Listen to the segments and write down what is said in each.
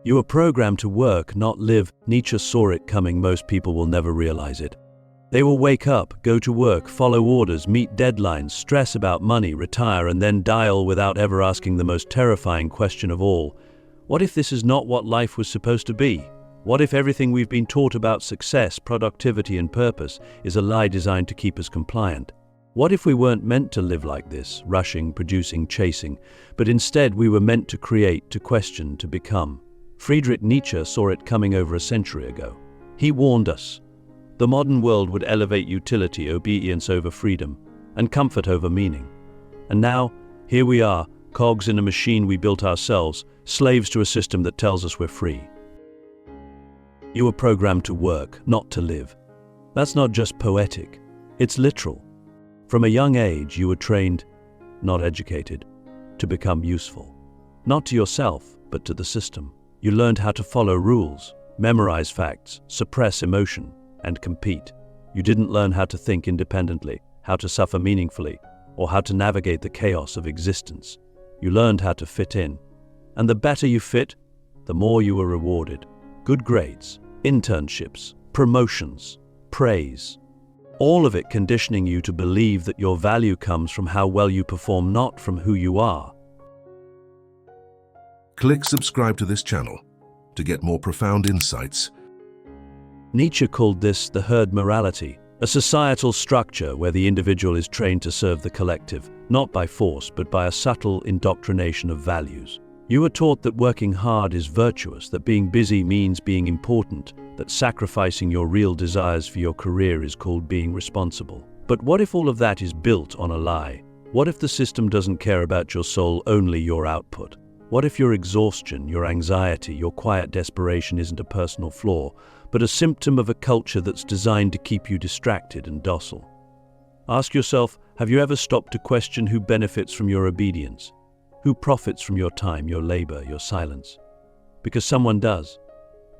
You were programmed to work, not live. Nietzsche saw it coming. Most people will never realize it. They will wake up, go to work, follow orders, meet deadlines, stress about money, retire, and then dial without ever asking the most terrifying question of all. What if this is not what life was supposed to be? What if everything we've been taught about success, productivity, and purpose is a lie designed to keep us compliant? What if we weren't meant to live like this, rushing, producing, chasing, but instead we were meant to create, to question, to become? Friedrich Nietzsche saw it coming over a century ago. He warned us. The modern world would elevate utility, obedience over freedom, and comfort over meaning. And now, here we are, cogs in a machine we built ourselves, slaves to a system that tells us we're free. You were programmed to work, not to live. That's not just poetic, it's literal. From a young age, you were trained, not educated, to become useful. Not to yourself, but to the system. You learned how to follow rules, memorize facts, suppress emotion, and compete. You didn't learn how to think independently, how to suffer meaningfully, or how to navigate the chaos of existence. You learned how to fit in. And the better you fit, the more you were rewarded. Good grades, internships, promotions, praise. All of it conditioning you to believe that your value comes from how well you perform, not from who you are. Click subscribe to this channel to get more profound insights. Nietzsche called this the herd morality, a societal structure where the individual is trained to serve the collective, not by force, but by a subtle indoctrination of values. You were taught that working hard is virtuous, that being busy means being important, that sacrificing your real desires for your career is called being responsible. But what if all of that is built on a lie? What if the system doesn't care about your soul, only your output? What if your exhaustion, your anxiety, your quiet desperation isn't a personal flaw, but a symptom of a culture that's designed to keep you distracted and docile? Ask yourself, have you ever stopped to question who benefits from your obedience? Who profits from your time, your labor, your silence? Because someone does.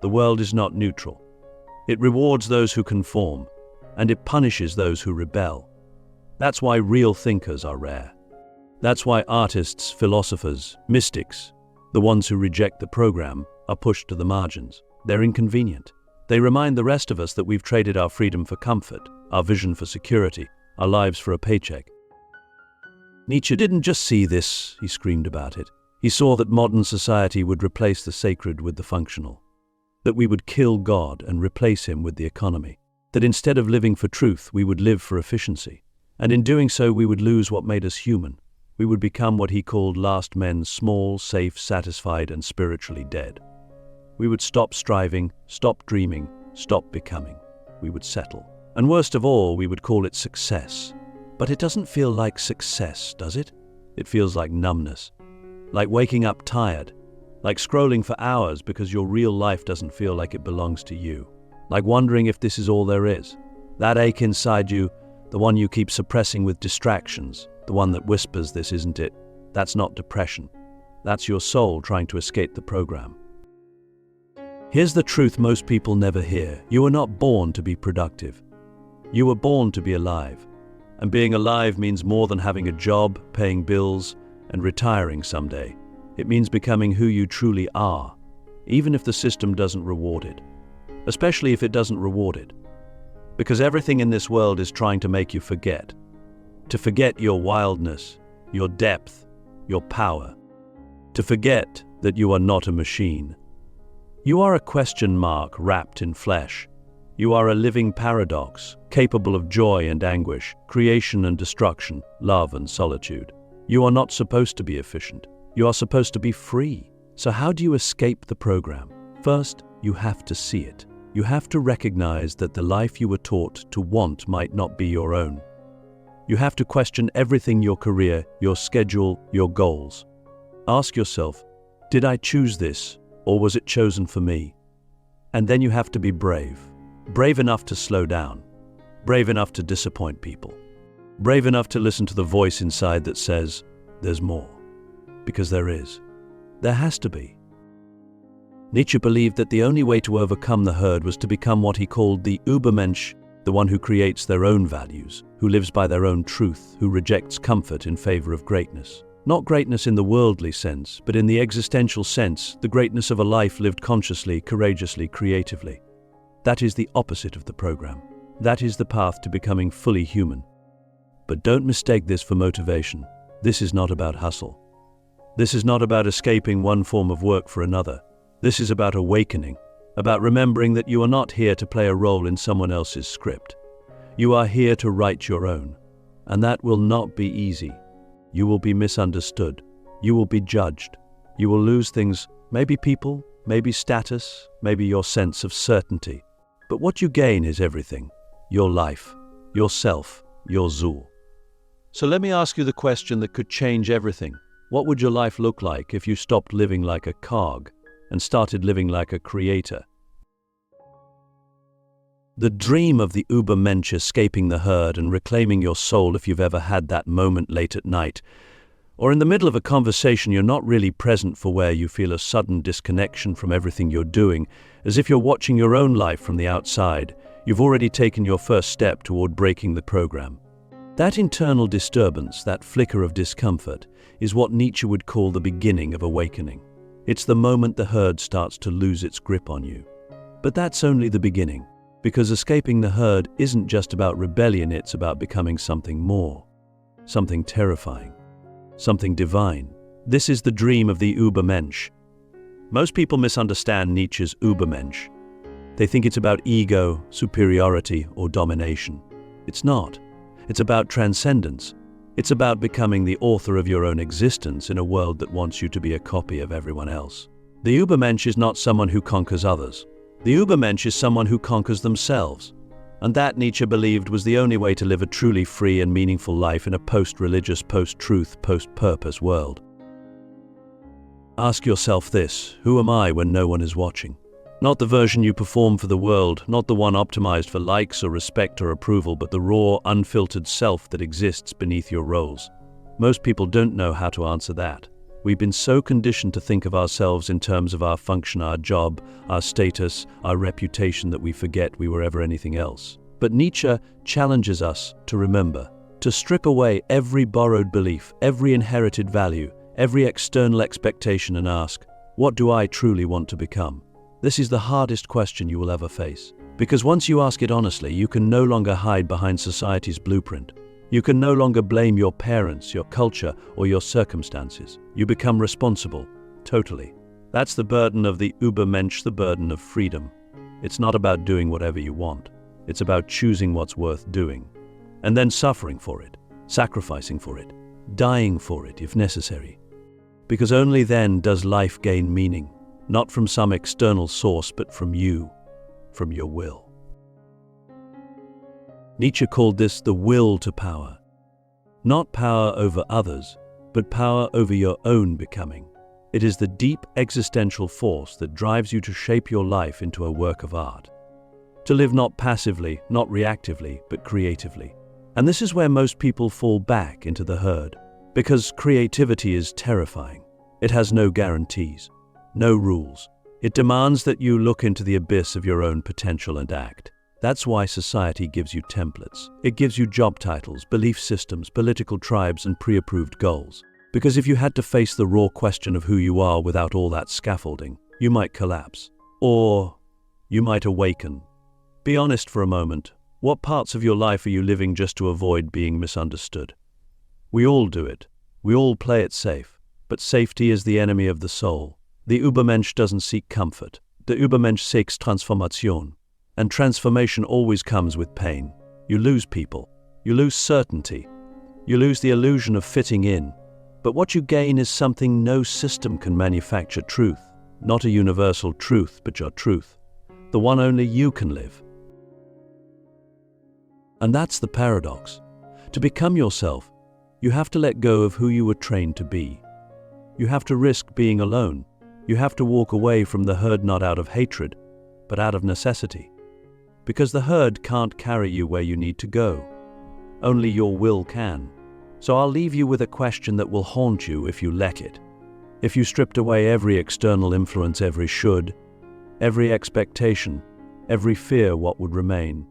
The world is not neutral. It rewards those who conform, and it punishes those who rebel. That's why real thinkers are rare. That's why artists, philosophers, mystics, the ones who reject the program, are pushed to the margins. They're inconvenient. They remind the rest of us that we've traded our freedom for comfort, our vision for security, our lives for a paycheck. Nietzsche didn't just see this, he screamed about it. He saw that modern society would replace the sacred with the functional. That we would kill God and replace him with the economy. That instead of living for truth, we would live for efficiency. And in doing so, we would lose what made us human. We would become what he called last men, small, safe, satisfied, and spiritually dead. We would stop striving, stop dreaming, stop becoming. We would settle. And worst of all, we would call it success. But it doesn't feel like success, does it? It feels like numbness. Like waking up tired. Like scrolling for hours because your real life doesn't feel like it belongs to you. Like wondering if this is all there is. That ache inside you, the one you keep suppressing with distractions. The one that whispers, this isn't it. That's not depression. That's your soul trying to escape the program. Here's the truth most people never hear. You were not born to be productive. You were born to be alive. And being alive means more than having a job, paying bills, and retiring someday. It means becoming who you truly are, even if the system doesn't reward it. Especially if it doesn't reward it. Because everything in this world is trying to make you forget. To forget your wildness, your depth, your power. To forget that you are not a machine. You are a question mark wrapped in flesh. You are a living paradox, capable of joy and anguish, creation and destruction, love and solitude. You are not supposed to be efficient. You are supposed to be free. So how do you escape the program? First, you have to see it. You have to recognize that the life you were taught to want might not be your own. You have to question everything: your career, your schedule, your goals. Ask yourself, did I choose this, or was it chosen for me? And then you have to be brave. Brave enough to slow down. Brave enough to disappoint people. Brave enough to listen to the voice inside that says, there's more. Because there is. There has to be. Nietzsche believed that the only way to overcome the herd was to become what he called the Übermensch, the one who creates their own values, who lives by their own truth, who rejects comfort in favor of greatness. Not greatness in the worldly sense, but in the existential sense, the greatness of a life lived consciously, courageously, creatively. That is the opposite of the program. That is the path to becoming fully human. But don't mistake this for motivation. This is not about hustle. This is not about escaping one form of work for another. This is about awakening, about remembering that you are not here to play a role in someone else's script. You are here to write your own, and that will not be easy. You will be misunderstood. You will be judged. You will lose things, maybe people, maybe status, maybe your sense of certainty. But what you gain is everything. Your life, yourself, your Zool. So let me ask you the question that could change everything. What would your life look like if you stopped living like a cog and started living like a creator? The dream of the Übermensch escaping the herd and reclaiming your soul, if you've ever had that moment late at night, or in the middle of a conversation you're not really present for, where you feel a sudden disconnection from everything you're doing, as if you're watching your own life from the outside, you've already taken your first step toward breaking the program. That internal disturbance, that flicker of discomfort, is what Nietzsche would call the beginning of awakening. It's the moment the herd starts to lose its grip on you. But that's only the beginning. Because escaping the herd isn't just about rebellion, it's about becoming something more, something terrifying, something divine. This is the dream of the Übermensch. Most people misunderstand Nietzsche's Übermensch. They think it's about ego, superiority, or domination. It's not. It's about transcendence. It's about becoming the author of your own existence in a world that wants you to be a copy of everyone else. The Übermensch is not someone who conquers others. The Übermensch is someone who conquers themselves. And that, Nietzsche believed, was the only way to live a truly free and meaningful life in a post-religious, post-truth, post-purpose world. Ask yourself this: who am I when no one is watching? Not the version you perform for the world, not the one optimized for likes or respect or approval, but the raw, unfiltered self that exists beneath your roles. Most people don't know how to answer that. We've been so conditioned to think of ourselves in terms of our function, our job, our status, our reputation, that we forget we were ever anything else. But Nietzsche challenges us to remember, to strip away every borrowed belief, every inherited value, every external expectation, and ask, what do I truly want to become? This is the hardest question you will ever face. Because once you ask it honestly, you can no longer hide behind society's blueprint. You can no longer blame your parents, your culture, or your circumstances. You become responsible, totally. That's the burden of the Übermensch, the burden of freedom. It's not about doing whatever you want. It's about choosing what's worth doing, and then suffering for it, sacrificing for it, dying for it if necessary. Because only then does life gain meaning, not from some external source, but from you, from your will. Nietzsche called this the will to power. Not power over others, but power over your own becoming. It is the deep existential force that drives you to shape your life into a work of art. To live not passively, not reactively, but creatively. And this is where most people fall back into the herd. Because creativity is terrifying. It has no guarantees, no rules. It demands that you look into the abyss of your own potential and act. That's why society gives you templates. It gives you job titles, belief systems, political tribes, and pre-approved goals. Because if you had to face the raw question of who you are without all that scaffolding, you might collapse. Or you might awaken. Be honest for a moment. What parts of your life are you living just to avoid being misunderstood? We all do it. We all play it safe. But safety is the enemy of the soul. The Übermensch doesn't seek comfort. The Übermensch seeks Transformation. And transformation always comes with pain. You lose people. You lose certainty. You lose the illusion of fitting in. But what you gain is something no system can manufacture: truth. Not a universal truth, but your truth. The one only you can live. And that's the paradox. To become yourself, you have to let go of who you were trained to be. You have to risk being alone. You have to walk away from the herd, not out of hatred, but out of necessity. Because the herd can't carry you where you need to go. Only your will can. So I'll leave you with a question that will haunt you if you let it. If you stripped away every external influence, every should, every expectation, every fear, what would remain?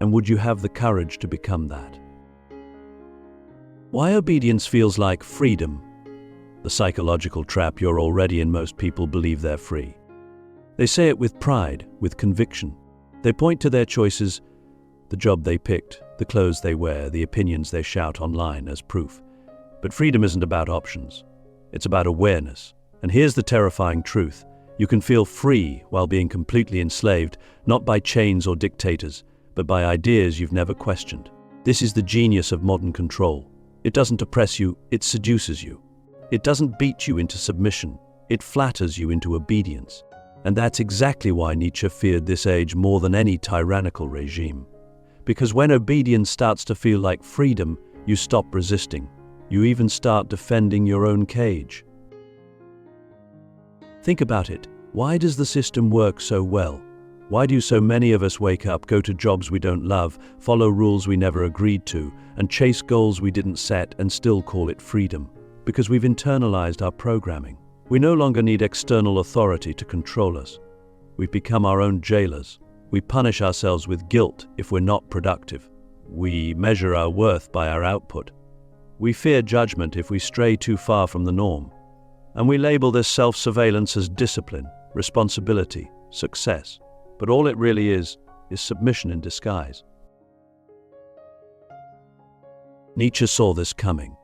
And would you have the courage to become that? Why obedience feels like freedom. the psychological trap you're already in. Most people believe they're free. They say it with pride, with conviction. They point to their choices, the job they picked, the clothes they wear, the opinions they shout online as proof. But freedom isn't about options. It's about awareness. And here's the terrifying truth. You can feel free while being completely enslaved, not by chains or dictators, but by ideas you've never questioned. This is the genius of modern control. It doesn't oppress you, it seduces you. It doesn't beat you into submission, it flatters you into obedience. And that's exactly why Nietzsche feared this age more than any tyrannical regime. Because when obedience starts to feel like freedom, you stop resisting. You even start defending your own cage. Think about it. Why does the system work so well? Why do so many of us wake up, go to jobs we don't love, follow rules we never agreed to, and chase goals we didn't set and still call it freedom? Because we've internalized our programming. We no longer need external authority to control us. We've become our own jailers. We punish ourselves with guilt if we're not productive. We measure our worth by our output. We fear judgment if we stray too far from the norm. And we label this self-surveillance as discipline, responsibility, success. But all it really is submission in disguise. Nietzsche saw this coming.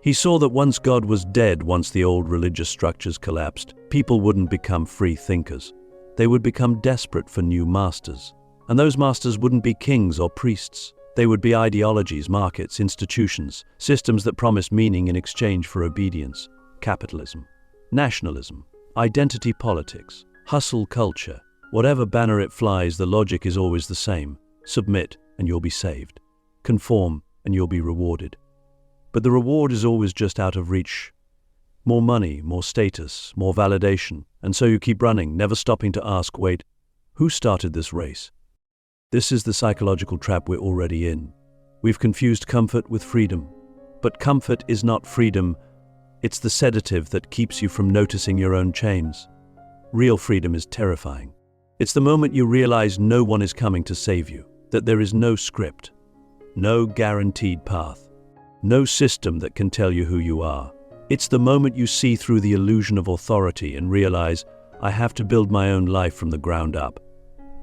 He saw that once God was dead, once the old religious structures collapsed, people wouldn't become free thinkers. They would become desperate for new masters. And those masters wouldn't be kings or priests. They would be ideologies, markets, institutions, systems that promise meaning in exchange for obedience. Capitalism, nationalism, identity politics, hustle culture. Whatever banner it flies, the logic is always the same. Submit and you'll be saved. Conform and you'll be rewarded. But the reward is always just out of reach. More money, more status, more validation. And so you keep running, never stopping to ask, wait, who started this race? This is the psychological trap we're already in. We've confused comfort with freedom. But comfort is not freedom. It's the sedative that keeps you from noticing your own chains. Real freedom is terrifying. It's the moment you realize no one is coming to save you, that there is no script, no guaranteed path. No system that can tell you who you are. It's the moment you see through the illusion of authority and realize, I have to build my own life from the ground up.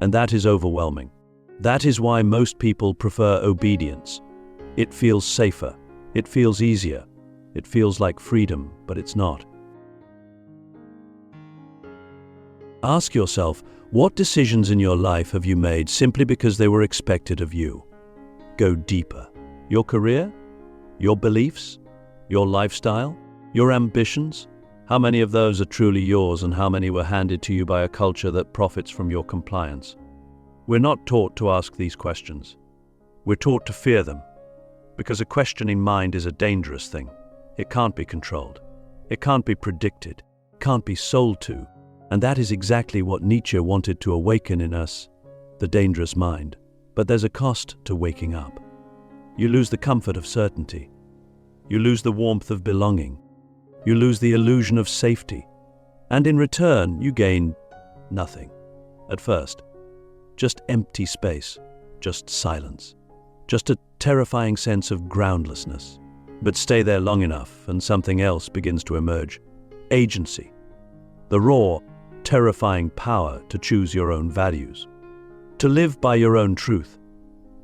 And that is overwhelming. That is why most people prefer obedience. It feels safer. It feels easier. It feels like freedom, but it's not. Ask yourself, what decisions in your life have you made simply because they were expected of you? Go deeper. Your career? Your beliefs? Your lifestyle? Your ambitions? How many of those are truly yours and how many were handed to you by a culture that profits from your compliance? We're not taught to ask these questions. We're taught to fear them, because a questioning mind is a dangerous thing. It can't be controlled. It can't be predicted. It can't be sold to. And that is exactly what Nietzsche wanted to awaken in us, the dangerous mind. But there's a cost to waking up. You lose the comfort of certainty. You lose the warmth of belonging. You lose the illusion of safety. And in return, you gain nothing. At first, just empty space, just silence, just a terrifying sense of groundlessness. But stay there long enough and something else begins to emerge. Agency. The raw, terrifying power to choose your own values. To live by your own truth.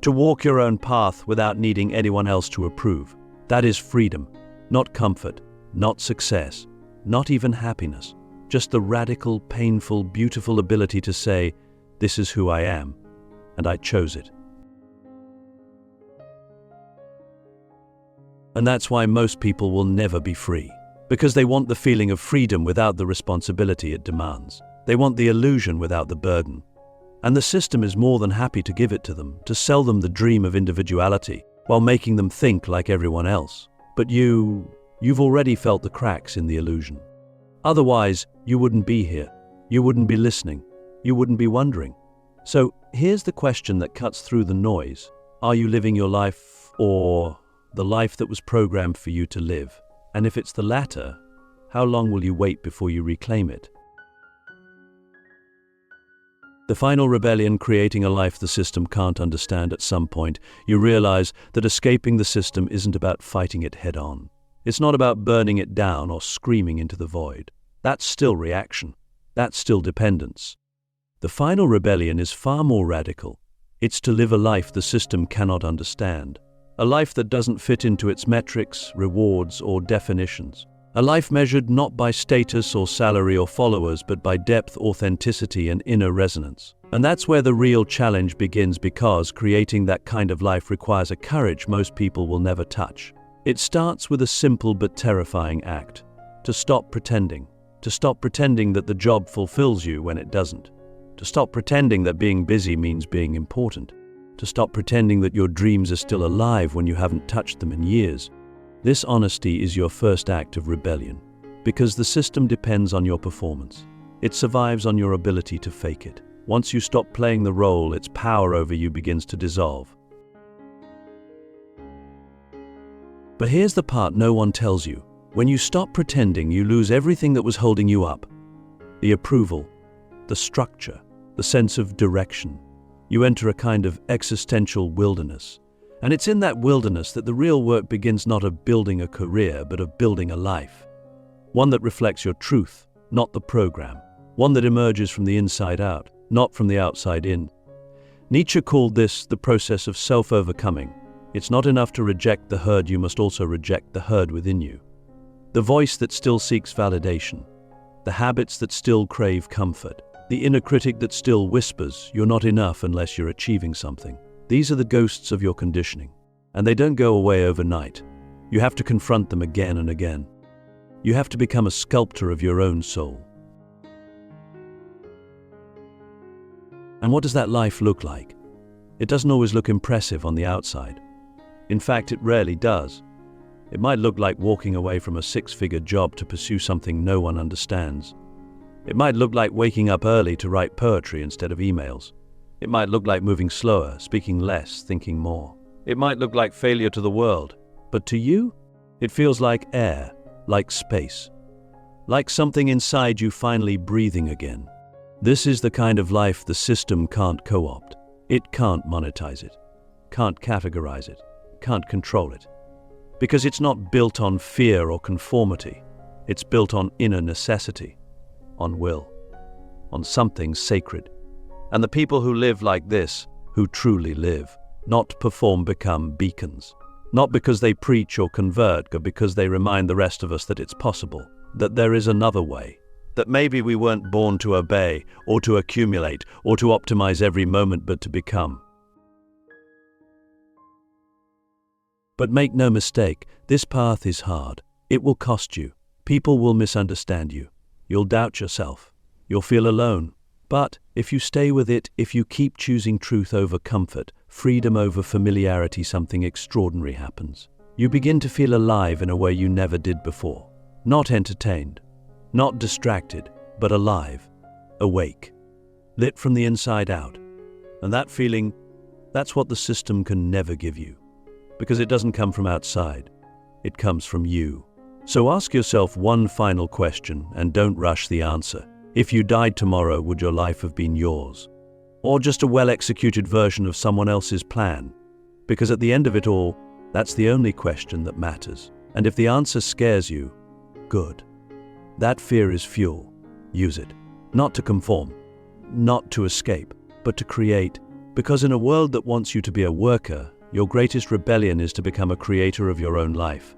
To walk your own path without needing anyone else to approve. That is freedom, not comfort, not success, not even happiness. Just the radical, painful, beautiful ability to say, this is who I am, and I chose it. And that's why most people will never be free. Because they want the feeling of freedom without the responsibility it demands. They want the illusion without the burden. And the system is more than happy to give it to them, to sell them the dream of individuality, while making them think like everyone else. But you've already felt the cracks in the illusion. Otherwise, you wouldn't be here. You wouldn't be listening. You wouldn't be wondering. So here's the question that cuts through the noise. Are you living your life, or the life that was programmed for you to live? And if it's the latter, how long will you wait before you reclaim it? The final rebellion, creating a life the system can't understand. At some point, you realize that escaping the system isn't about fighting it head on. It's not about burning it down or screaming into the void. That's still reaction. That's still dependence. The final rebellion is far more radical. It's to live a life the system cannot understand. A life that doesn't fit into its metrics, rewards, or definitions. A life measured not by status or salary or followers, but by depth, authenticity, and inner resonance. And that's where the real challenge begins, because creating that kind of life requires a courage most people will never touch. It starts with a simple but terrifying act. To stop pretending. To stop pretending that the job fulfills you when it doesn't. To stop pretending that being busy means being important. To stop pretending that your dreams are still alive when you haven't touched them in years. This honesty is your first act of rebellion, because the system depends on your performance. It survives on your ability to fake it. Once you stop playing the role, its power over you begins to dissolve. But here's the part no one tells you. When you stop pretending, you lose everything that was holding you up. The approval, the structure, the sense of direction. You enter a kind of existential wilderness. And it's in that wilderness that the real work begins, not of building a career, but of building a life. One that reflects your truth, not the program. One that emerges from the inside out, not from the outside in. Nietzsche called this the process of self-overcoming. It's not enough to reject the herd, you must also reject the herd within you. The voice that still seeks validation. The habits that still crave comfort. The inner critic that still whispers, you're not enough unless you're achieving something. These are the ghosts of your conditioning, and they don't go away overnight. You have to confront them again and again. You have to become a sculptor of your own soul. And what does that life look like? It doesn't always look impressive on the outside. In fact, it rarely does. It might look like walking away from a six-figure job to pursue something no one understands. It might look like waking up early to write poetry instead of emails. It might look like moving slower, speaking less, thinking more. It might look like failure to the world, but to you, it feels like air, like space, like something inside you finally breathing again. This is the kind of life the system can't co-opt. It can't monetize it, can't categorize it, can't control it. Because it's not built on fear or conformity. It's built on inner necessity, on will, on something sacred. And the people who live like this, who truly live, not perform, become beacons. Not because they preach or convert, but because they remind the rest of us that it's possible, that there is another way, that maybe we weren't born to obey, or to accumulate, or to optimize every moment, but to become. But make no mistake, this path is hard. It will cost you. People will misunderstand you. You'll doubt yourself. You'll feel alone. But if you stay with it, if you keep choosing truth over comfort, freedom over familiarity, something extraordinary happens. You begin to feel alive in a way you never did before. Not entertained, not distracted, but alive, awake, lit from the inside out. And that feeling, that's what the system can never give you. Because it doesn't come from outside, it comes from you. So ask yourself one final question, and don't rush the answer. If you died tomorrow, would your life have been yours? Or just a well-executed version of someone else's plan? Because at the end of it all, that's the only question that matters. And if the answer scares you, good. That fear is fuel. Use it. Not to conform, not to escape, but to create. Because in a world that wants you to be a worker, your greatest rebellion is to become a creator of your own life.